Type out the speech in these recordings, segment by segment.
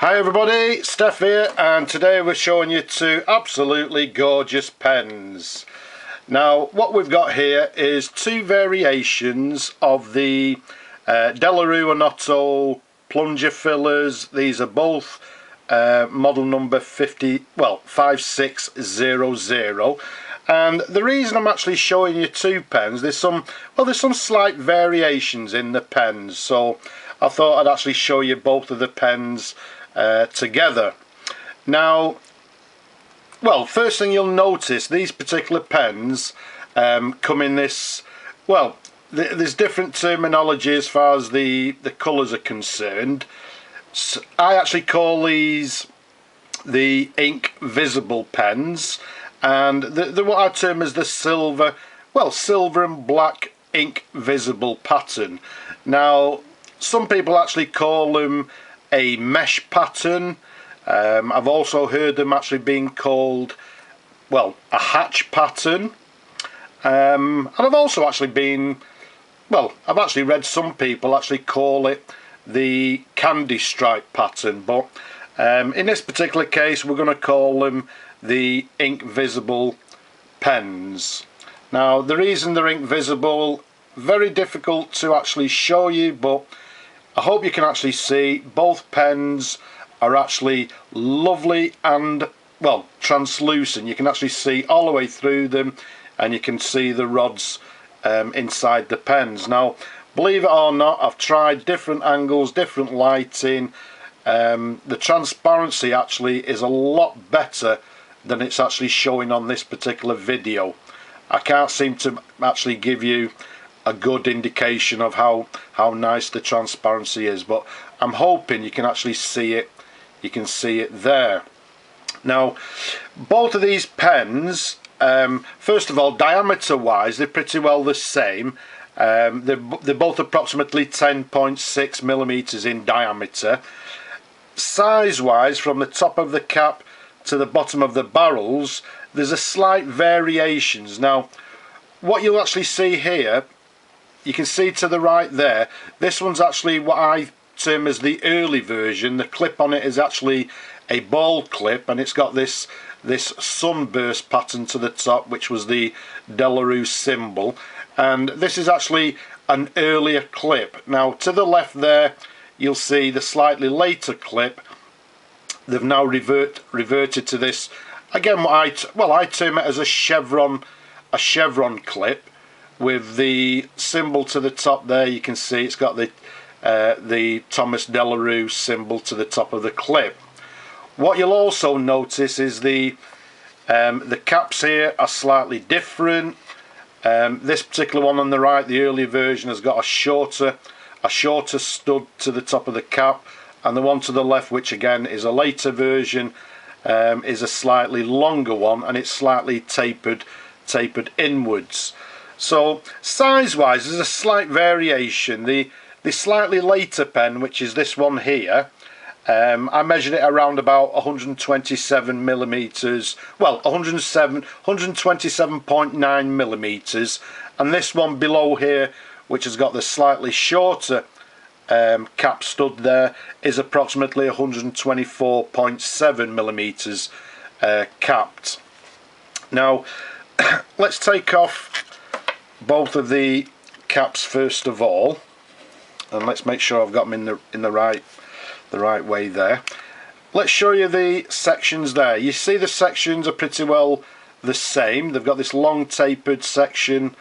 Hi everybody, Steph here, and today we're showing you two absolutely gorgeous pens. Now what we've got here is two variations of the Rue Onoto plunger fillers. These are both model number 5600, and the reason I'm actually showing you two pens, there's some slight variations in the pens, so I thought I'd actually show you both of the pens together. Now, well, first thing you'll notice, these particular pens come in this, well, there's different terminology as far as the colours are concerned. So I actually call these the ink visible pens, and what I term as the silver and black ink visible pattern. Now, some people actually call them a mesh pattern. I've also heard them actually being called, well, a hatch pattern, and I've also actually I've actually read some people actually call it the candy stripe pattern, but in this particular case we're going to call them the ink visible pens. Now the reason they're ink visible, very difficult to actually show you, but I hope you can actually see both pens are actually lovely and, well, translucent. You can actually see all the way through them, and you can see the rods inside the pens. Now, believe it or not, I've tried different angles, different lighting. The transparency actually is a lot better than it's actually showing on this particular video. I can't seem to actually give you a good indication of how nice the transparency is, but I'm hoping you can actually see it. You can see it there. Now, both of these pens, first of all, diameter wise, they're pretty well the same. They're both approximately 10.6 millimeters in diameter. Size wise, from the top of the cap to the bottom of the barrels, there's a slight variations. Now what you'll actually see here, you can see to the right there, this one's actually what I term as the early version. The clip on it is actually a ball clip, and it's got this sunburst pattern to the top, which was the Delarue symbol, and this is actually an earlier clip. Now to the left there you'll see the slightly later clip. They've now reverted to this again, what I term it as a chevron clip, with the symbol to the top there. You can see it's got the Thomas Delarue symbol to the top of the clip. What you'll also notice is the caps here are slightly different. This particular one on the right, the early version, has got a shorter stud to the top of the cap, and the one to the left, which again is a later version, is a slightly longer one, and it's slightly tapered inwards. So size wise there's a slight variation. The slightly later pen, which is this one here, I measured it around about 127 millimeters, well 127.9 millimeters, and this one below here, which has got the slightly shorter cap stud there, is approximately 124.7 millimeters capped. Now let's take off both of the caps first of all, and let's make sure I've got them in the right way there. Let's show you the sections there. You see the sections are pretty well the same. They've got this long tapered section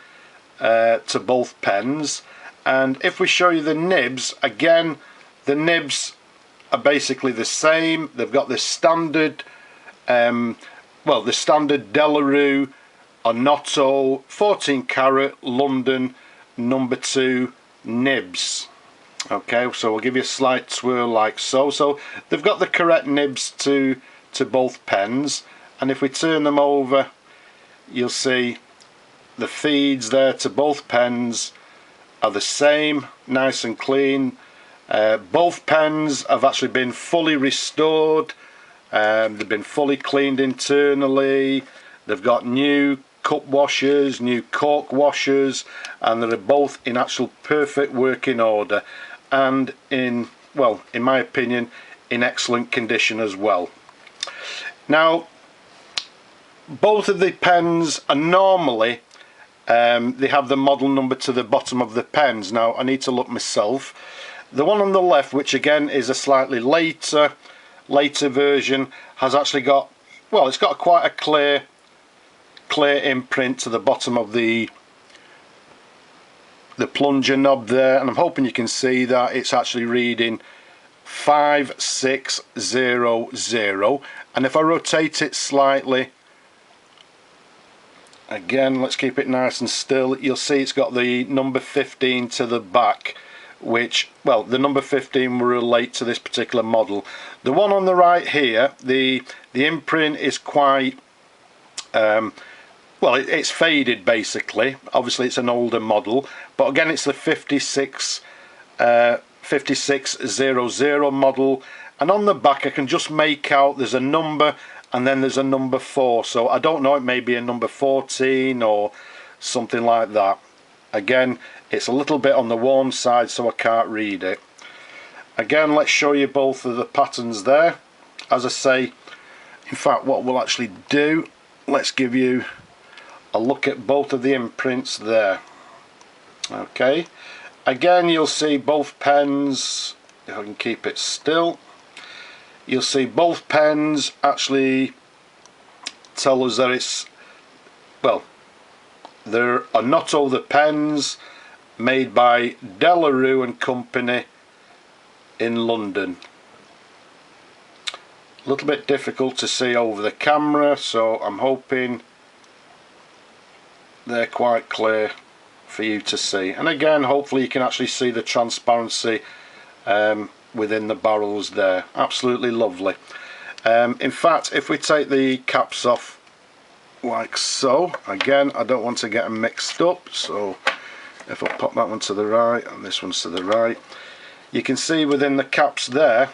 to both pens, and if we show you the nibs, again the nibs are basically the same. They've got this standard the standard Delarue Onoto 14 carat London number 2 nibs. Okay, so we'll give you a slight swirl like so. So they've got the correct nibs to both pens, and if we turn them over you'll see the feeds there to both pens are the same, nice and clean. Both pens have actually been fully restored. They've been fully cleaned internally. They've got new cup washers, new cork washers, and they're both in actual perfect working order, and in my opinion, in excellent condition as well. Now, both of the pens are normally they have the model number to the bottom of the pens. Now I need to look myself. The one on the left, which again is a slightly later version, has actually got, well, it's got quite a clear imprint to the bottom of the plunger knob there, and I'm hoping you can see that it's actually reading 5600, and if I rotate it slightly, again, let's keep it nice and still, you'll see it's got the number 15 to the back, which, well, the number 15 will relate to this particular model. The one on the right here, the imprint is quite well, it's faded basically. Obviously it's an older model, but again it's the 5600 model, and on the back I can just make out there's a number and then there's a number 4, so I don't know, it may be a number 14 or something like that. Again, it's a little bit on the worn side, so I can't read it. Again, let's show you both of the patterns there. As I say, in fact, what we'll actually do, let's give you a look at both of the imprints there. Okay, again, you'll see both pens, if I can keep it still, you'll see both pens actually tell us that it's, well, they're Onoto, the pens made by Rue and Company in London. A little bit difficult to see over the camera, so I'm hoping they're quite clear for you to see. And again, hopefully you can actually see the transparency within the barrels there. Absolutely lovely. In fact, if we take the caps off like so, again, I don't want to get them mixed up, so if I pop that one to the right and this one's to the right, you can see within the caps there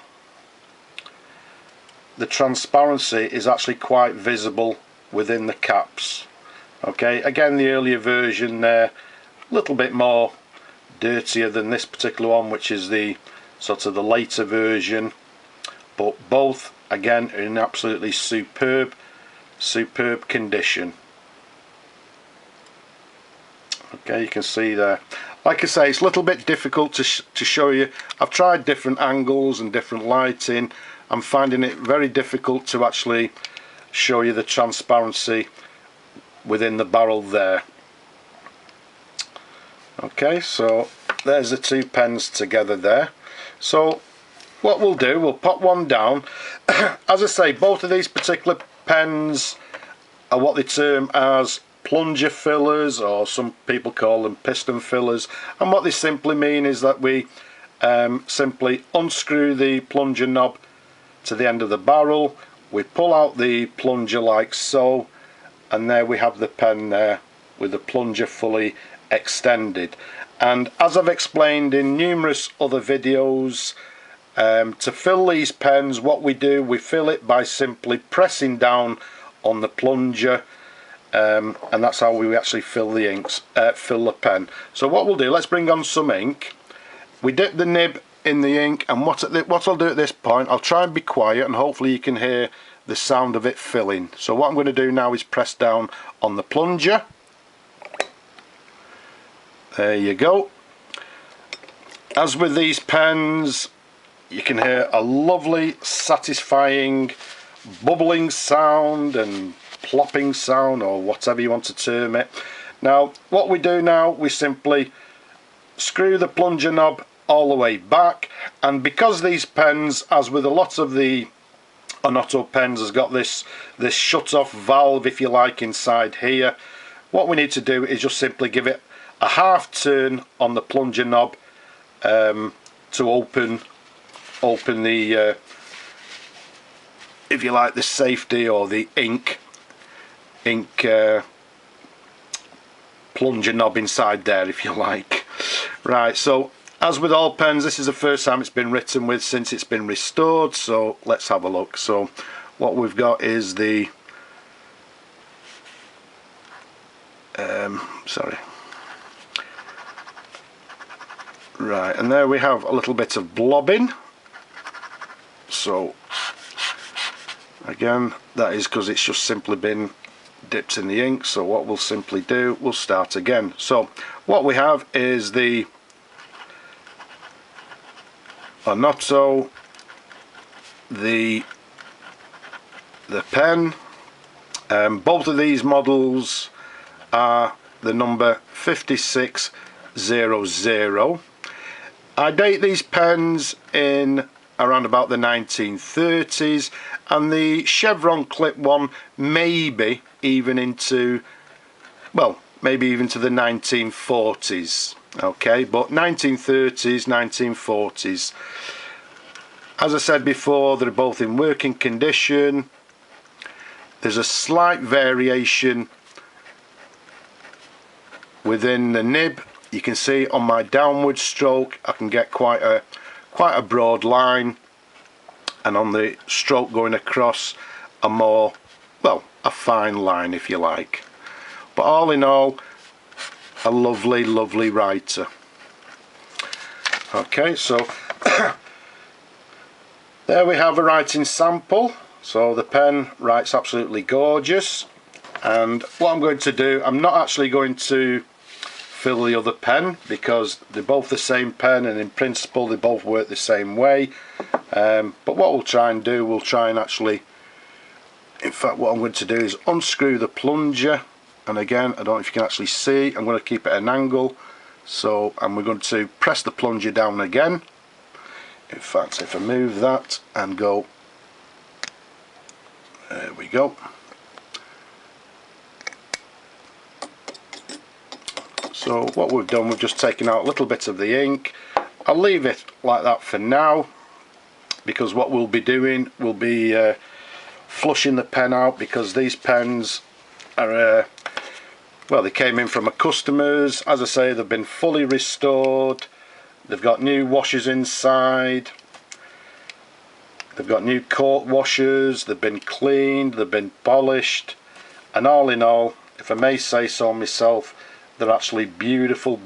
the transparency is actually quite visible within the caps. Okay, again, the earlier version there, a little bit more dirtier than this particular one, which is the sort of the later version, but both again are in absolutely superb condition. Okay, you can see there. Like I say, it's a little bit difficult to show you. I've tried different angles and different lighting. I'm finding it very difficult to actually show you the transparency within the barrel there. Okay, so there's the two pens together there. So what we'll do, we'll pop one down. As I say, both of these particular pens are what they term as plunger fillers, or some people call them piston fillers, and what they simply mean is that we simply unscrew the plunger knob to the end of the barrel, we pull out the plunger like so, and there we have the pen there with the plunger fully extended. And as I've explained in numerous other videos, to fill these pens, what we do, we fill it by simply pressing down on the plunger, and that's how we actually fill the inks, fill the pen. So what we'll do, let's bring on some ink. We dip the nib in the ink, and what I'll do at this point, I'll try and be quiet and hopefully you can hear the sound of it filling. So what I'm going to do now is press down on the plunger. There you go. As with these pens, you can hear a lovely, satisfying bubbling sound and plopping sound, or whatever you want to term it. Now what we do now, we simply screw the plunger knob all the way back, and because these pens, as with a lot of the Onoto pens, has got this shut off valve, if you like, inside here, what we need to do is just simply give it a half turn on the plunger knob to open the if you like, the safety or the ink plunger knob inside there, if you like. Right, so as with all pens, this is the first time it's been written with since it's been restored, so let's have a look. So what we've got is the right, and there we have a little bit of blobbing. So again, that is because it's just simply been dipped in the ink. So what we'll simply do, we'll start again. So what we have is the Onoto, the pen. Both of these models are the number 5600. I date these pens in around about the 1930s, and the chevron clip one maybe even into, well, maybe even to the 1940s. Okay, but 1930s, 1940s. As I said before, they're both in working condition. There's a slight variation within the nib. You can see on my downward stroke I can get quite a broad line, and on the stroke going across a more, well, a fine line if you like. But all in all, a lovely writer. Okay, so there we have a writing sample. So the pen writes absolutely gorgeous, and what I'm going to do, I'm not actually going to fill the other pen because they're both the same pen, and in principle they both work the same way. But what we'll try and do, we'll try and actually, in fact what I'm going to do is unscrew the plunger, and again, I don't know if you can actually see, I'm going to keep it at an angle. So, and we're going to press the plunger down again. In fact, if I move that and go, there we go. So what we've done, we've just taken out a little bit of the ink. I'll leave it like that for now, because what we'll be doing, we'll be flushing the pen out, because these pens are, well, they came in from a customer's. As I say, they've been fully restored. They've got new washers inside. They've got new cork washers. They've been cleaned. They've been polished. And all in all, if I may say so myself, they're actually beautiful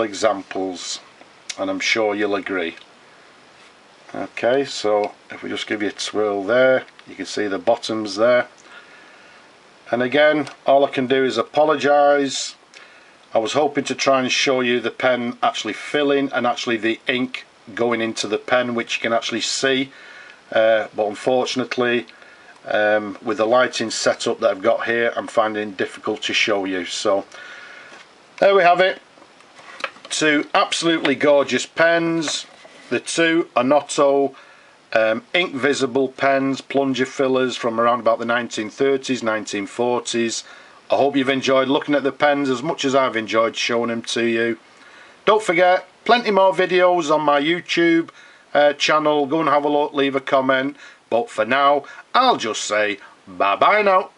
examples. And I'm sure you'll agree. Okay, so if we just give you a twirl there, you can see the bottoms there. And again, all I can do is apologise. I was hoping to try and show you the pen actually filling and actually the ink going into the pen, which you can actually see, but unfortunately with the lighting setup that I've got here, I'm finding it difficult to show you. So there we have it, two absolutely gorgeous pens, the two Onoto ink visible pens, plunger fillers from around about the 1930s, 1940s. I hope you've enjoyed looking at the pens as much as I've enjoyed showing them to you. Don't forget, plenty more videos on my YouTube channel. Go and have a look, leave a comment. But for now, I'll just say bye bye now.